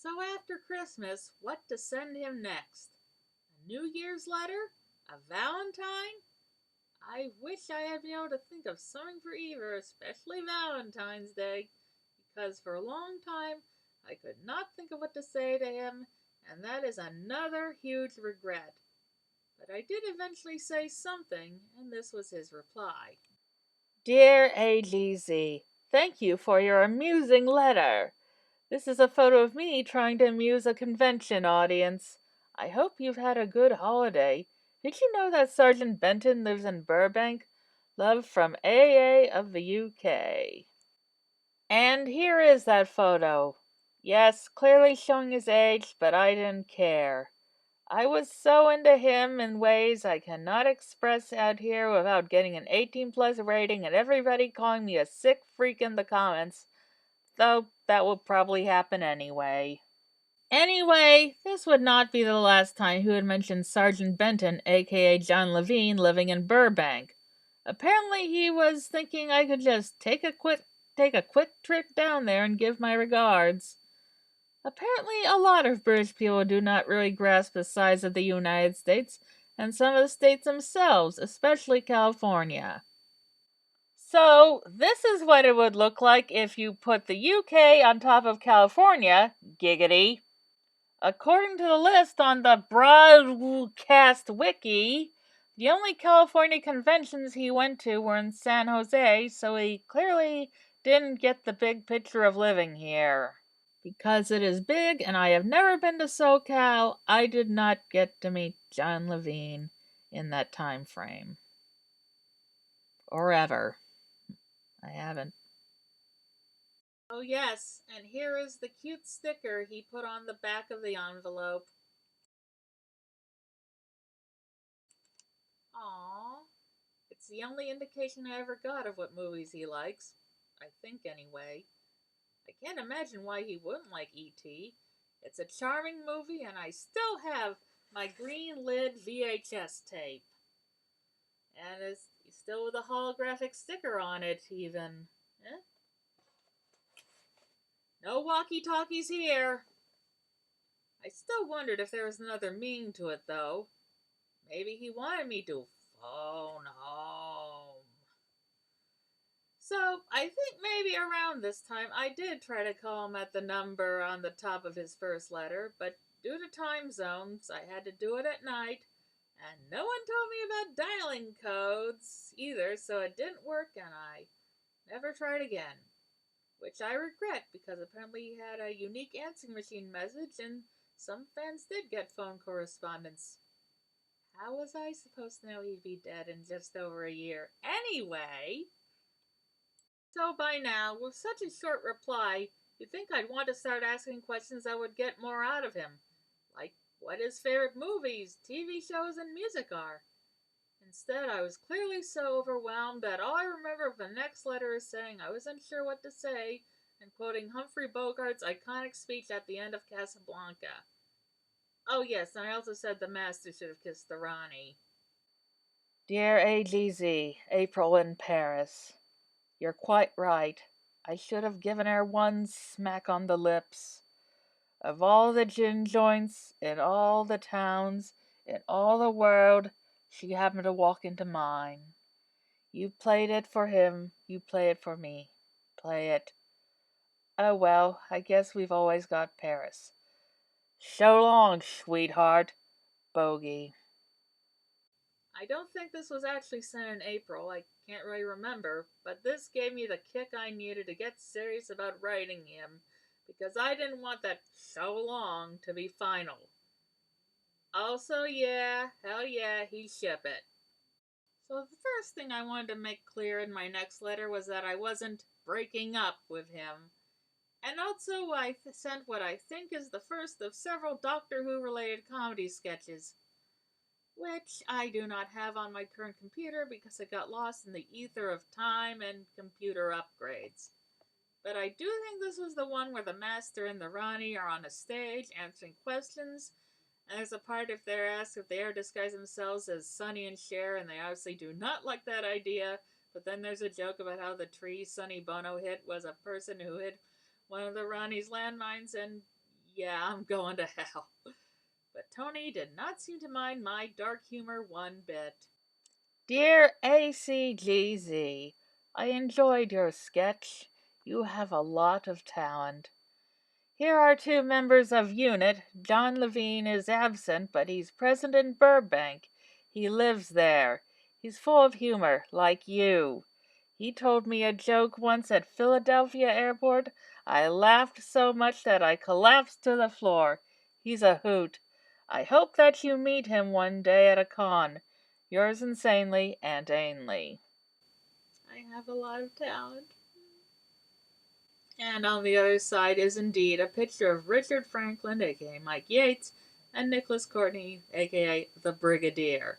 So after Christmas, what to send him next? A New Year's letter? A Valentine? I wish I had been able to think of something for either, especially Valentine's Day, because for a long time I could not think of what to say to him, and that is another huge regret. But I did eventually say something, and this was his reply. Dear AGZ, thank you for your amusing letter. This is a photo of me trying to amuse a convention audience. I hope you've had a good holiday. Did you know that Sergeant Benton lives in Burbank? Love from AA of the UK. And here is that photo. Yes, clearly showing his age, but I didn't care. I was so into him in ways I cannot express out here without getting an 18 plus rating and everybody calling me a sick freak in the comments, though that will probably happen anyway. Anyway, this would not be the last time he would mention Sergeant Benton, aka John Levine, living in Burbank. Apparently he was thinking I could just take a quick trip down there and give my regards. Apparently a lot of British people do not really grasp the size of the United States and some of the states themselves, especially California. So, this is what it would look like if you put the UK on top of California, giggity. According to the list on the Broadcast Wiki, the only California conventions he went to were in San Jose, so he clearly didn't get the big picture of living here. Because it is big and I have never been to SoCal, I did not get to meet John Levine in that time frame. Or ever. I haven't. Oh, yes, and here is the cute sticker he put on the back of the envelope. Aww. It's the only indication I ever got of what movies he likes. I think, anyway. I can't imagine why he wouldn't like E.T. It's a charming movie, and I still have my green lid VHS tape. And it's still with a holographic sticker on it, even. Eh? No walkie-talkies here. I still wondered if there was another meaning to it, though. Maybe he wanted me to phone home. So, I think maybe around this time I did try to call him at the number on the top of his first letter, but due to time zones, I had to do it at night, and no one told me about dialing codes either, so it didn't work, and I never tried again. Which I regret, because apparently he had a unique answering machine message, and some fans did get phone correspondence. How was I supposed to know he'd be dead in just over a year? Anyway, so by now, with such a short reply, you'd think I'd want to start asking questions that would get more out of him. Like, what his favorite movies, TV shows, and music are. Instead, I was clearly so overwhelmed that all I remember of the next letter is saying I wasn't sure what to say and quoting Humphrey Bogart's iconic speech at the end of Casablanca. Oh, yes, and I also said the master should have kissed the Rani. Dear AGZ, April in Paris. You're quite right. I should have given her one smack on the lips. Of all the gin joints, in all the towns, in all the world, she happened to walk into mine. You played it for him, you play it for me. Play it. Oh well, I guess we've always got Paris. So long, sweetheart. Bogey. I don't think this was actually sent in April, I can't really remember, but this gave me the kick I needed to get serious about writing him, because I didn't want that so long to be final. Also, yeah, hell yeah, he'd ship it. So the first thing I wanted to make clear in my next letter was that I wasn't breaking up with him. And also I sent what I think is the first of several Doctor Who related comedy sketches, which I do not have on my current computer because it got lost in the ether of time and computer upgrades. But I do think this was the one where the Master and the Rani are on a stage answering questions, and there's a part if they're asked if they ever disguise themselves as Sonny and Cher, and they obviously do not like that idea, but then there's a joke about how the tree Sonny Bono hit was a person who hit one of the Rani's landmines, and Yeah, I'm going to hell. But Tony did not seem to mind my dark humor one bit. Dear ACGZ, I enjoyed your sketch. You have a lot of talent. Here are two members of UNIT. John Levine is absent, but he's present in Burbank. He lives there. He's full of humor, like you. He told me a joke once at Philadelphia Airport. I laughed so much that I collapsed to the floor. He's a hoot. I hope that you meet him one day at a con. Yours insanely, Aunt Ainley. I have a lot of talent. And on the other side is indeed a picture of Richard Franklin, aka Mike Yates, and Nicholas Courtney, aka the Brigadier.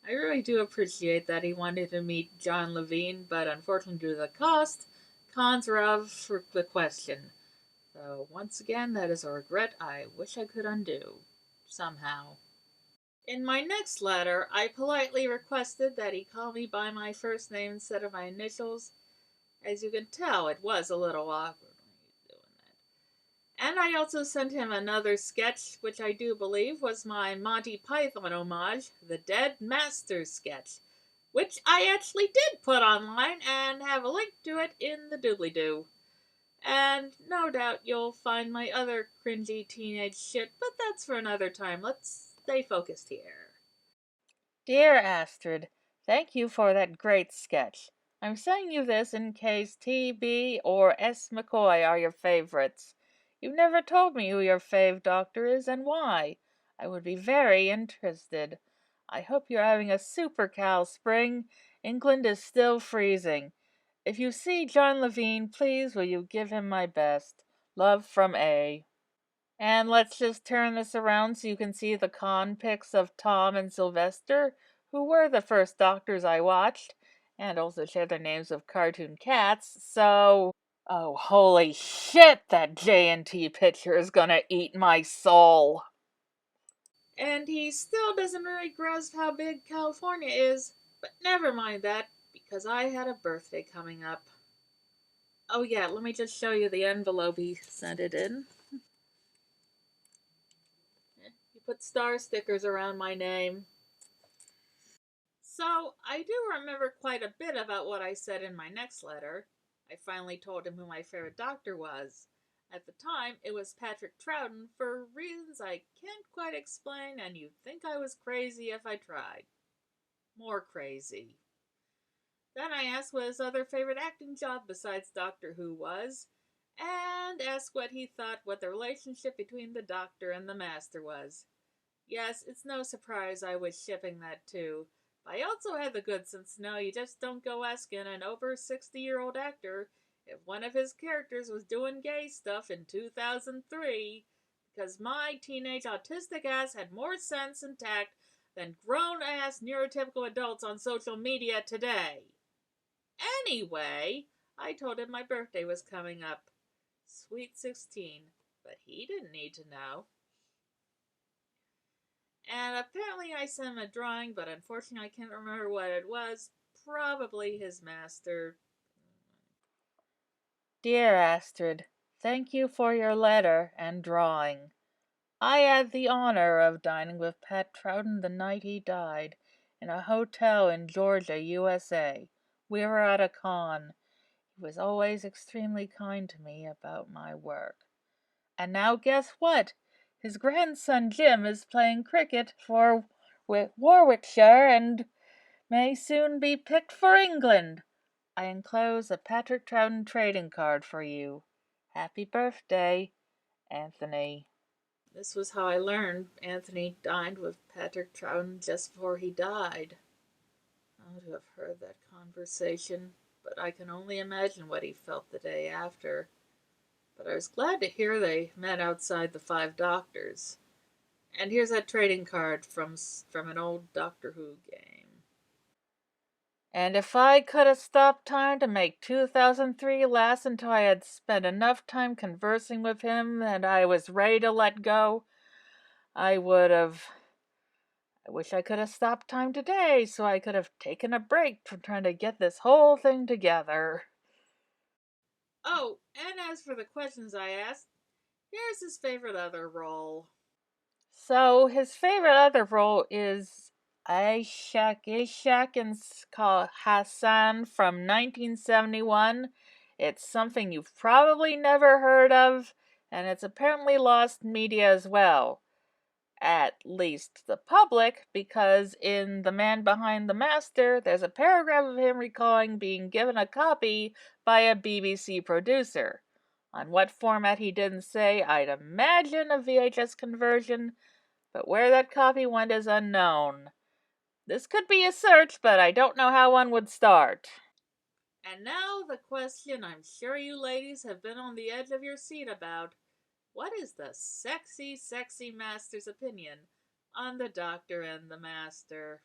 I really do appreciate that he wanted to meet John Levine, but unfortunately, due to the cost, cons are out for the question. So, once again, that is a regret I wish I could undo. Somehow. In my next letter, I politely requested that he call me by my first name instead of my initials. As you can tell, it was a little awkward when he was doing that. And I also sent him another sketch, which I do believe was my Monty Python homage, the Dead Master sketch, which I actually did put online and have a link to it in the doobly-doo. And no doubt you'll find my other cringy teenage shit, but that's for another time. Let's stay focused here. Dear Astrid, thank you for that great sketch. I'm sending you this in case T.B. or S. McCoy are your favorites. You've never told me who your fave doctor is and why. I would be very interested. I hope you're having a super cow spring. England is still freezing. If you see John Levine, please will you give him my best. Love from A. And let's just turn this around so you can see the con pics of Tom and Sylvester, who were the first doctors I watched, and also share their names with cartoon cats, so... Oh, holy shit, that J&T picture is gonna eat my soul. And he still doesn't really grasp how big California is, but never mind that, because I had a birthday coming up. Oh yeah, let me just show you the envelope he sent it in. He put star stickers around my name. So, I do remember quite a bit about what I said in my next letter. I finally told him who my favorite doctor was. At the time, it was Patrick Troughton for reasons I can't quite explain, and you'd think I was crazy if I tried. More crazy. Then I asked what his other favorite acting job besides Doctor Who was, and asked what the relationship between the Doctor and the Master was. Yes, it's no surprise I was shipping that too. But I also had the good sense to know you just don't go asking an over 60-year-old actor if one of his characters was doing gay stuff in 2003, because my teenage autistic ass had more sense and tact than grown ass neurotypical adults on social media today. Anyway, I told him my birthday was coming up. Sweet 16, but he didn't need to know. And apparently I sent him a drawing, but unfortunately I can't remember what it was. Probably his master. Dear Astrid, thank you for your letter and drawing. I had the honor of dining with Pat Troughton the night he died in a hotel in Georgia, USA. We were at a con. He was always extremely kind to me about my work. And now guess what? His grandson Jim is playing cricket for Warwickshire and may soon be picked for England. I enclose a Patrick Troughton trading card for you. Happy birthday, Anthony. This was how I learned Anthony dined with Patrick Troughton just before he died. I would have heard that conversation, but I can only imagine what he felt the day after. But I was glad to hear they met outside the Five Doctors. And here's that trading card from an old Doctor Who game. And if I could have stopped time to make 2003 last until I had spent enough time conversing with him and I was ready to let go, I would have. I wish I could have stopped time today so I could have taken a break from trying to get this whole thing together. Oh, and as for the questions I asked, Here's his favorite other role. So his favorite other role is Ishak in Hassan from 1971. It's something you've probably never heard of, and it's apparently lost media as well. At least the public, because in The Man Behind the Master, there's a paragraph of him recalling being given a copy by a BBC producer. On what format he didn't say, I'd imagine a VHS conversion, but where that copy went is unknown. This could be a search, but I don't know how one would start. And now the question I'm sure you ladies have been on the edge of your seat about. What is the sexy, sexy master's opinion on the Doctor and the Master?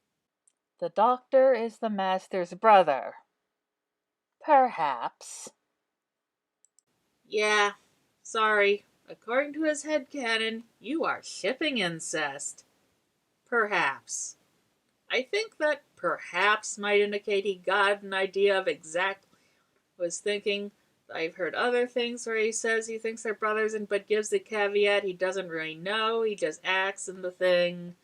The Doctor is the Master's brother. Perhaps. Yeah, sorry. According to his headcanon, you are shipping incest. Perhaps. I think that perhaps might indicate he got an idea of exactly what he was thinking. I've heard other things where he says he thinks they're brothers and but gives the caveat he doesn't really know, he just acts in the thing.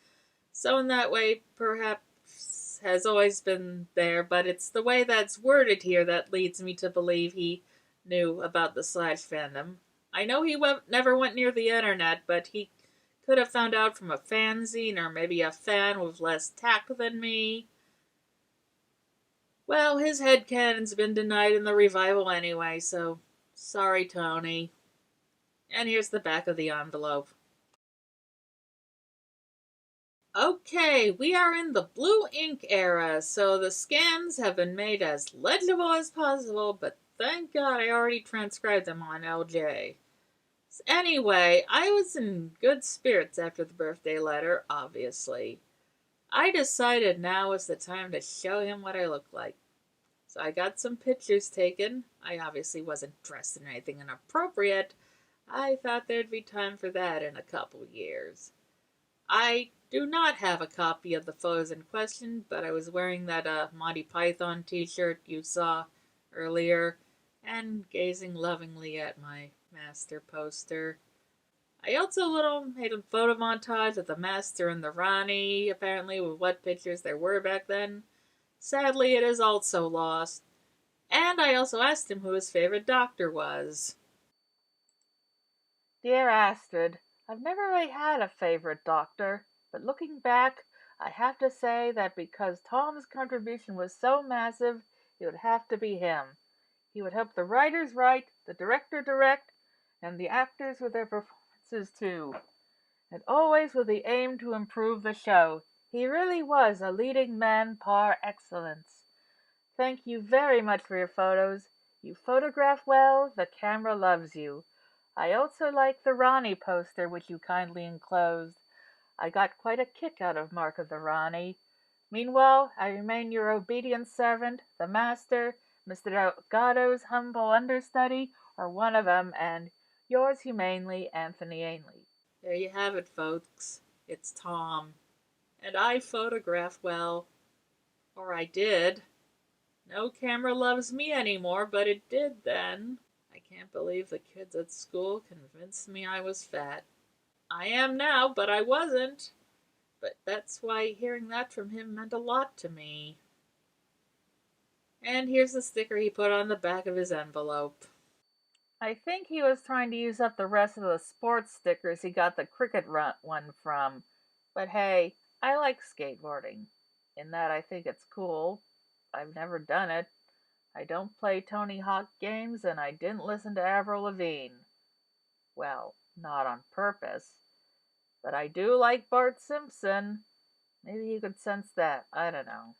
So in that way, perhaps has always been there, but it's the way that's worded here that leads me to believe he knew about the Slash fandom. I know he never went near the internet, but he could have found out from a fanzine or maybe a fan with less tact than me. Well, his headcanon's been denied in the revival anyway, so sorry, Tony. And here's the back of the envelope. Okay, we are in the blue ink era, so the scans have been made as legible as possible, but thank God I already transcribed them on LJ. Anyway, I was in good spirits after the birthday letter, obviously. I decided now was the time to show him what I looked like. So I got some pictures taken. I obviously wasn't dressed in anything inappropriate. I thought there'd be time for that in a couple years. I do not have a copy of the photos in question, but I was wearing that Monty Python t-shirt you saw earlier and gazing lovingly at my master poster. I also made a photo montage of the master and the Ronnie, apparently with what pictures there were back then. Sadly, it is also lost. And I also asked him who his favorite doctor was. Dear Astrid, I've never really had a favorite doctor, but looking back, I have to say that because Tom's contribution was so massive, it would have to be him. He would help the writers write, the director direct, and the actors with their performances too. And always with the aim to improve the show. He really was a leading man par excellence. Thank you very much for your photos. You photograph well, the camera loves you. I also like the Ronnie poster which you kindly enclosed. I got quite a kick out of Mark of the Ronnie. Meanwhile, I remain your obedient servant, the Master, Mr. Delgado's humble understudy, or one of 'em, and yours humanely, Anthony Ainley. There you have it, folks. It's Tom. And I photograph well. Or I did. No camera loves me anymore, but it did then. I can't believe the kids at school convinced me I was fat. I am now, but I wasn't. But that's why hearing that from him meant a lot to me. And here's the sticker he put on the back of his envelope. I think he was trying to use up the rest of the sports stickers he got the cricket one from. But hey, I like skateboarding. In that I think it's cool. I've never done it. I don't play Tony Hawk games and I didn't listen to Avril Lavigne. Well, not on purpose. But I do like Bart Simpson. Maybe he could sense that. I don't know.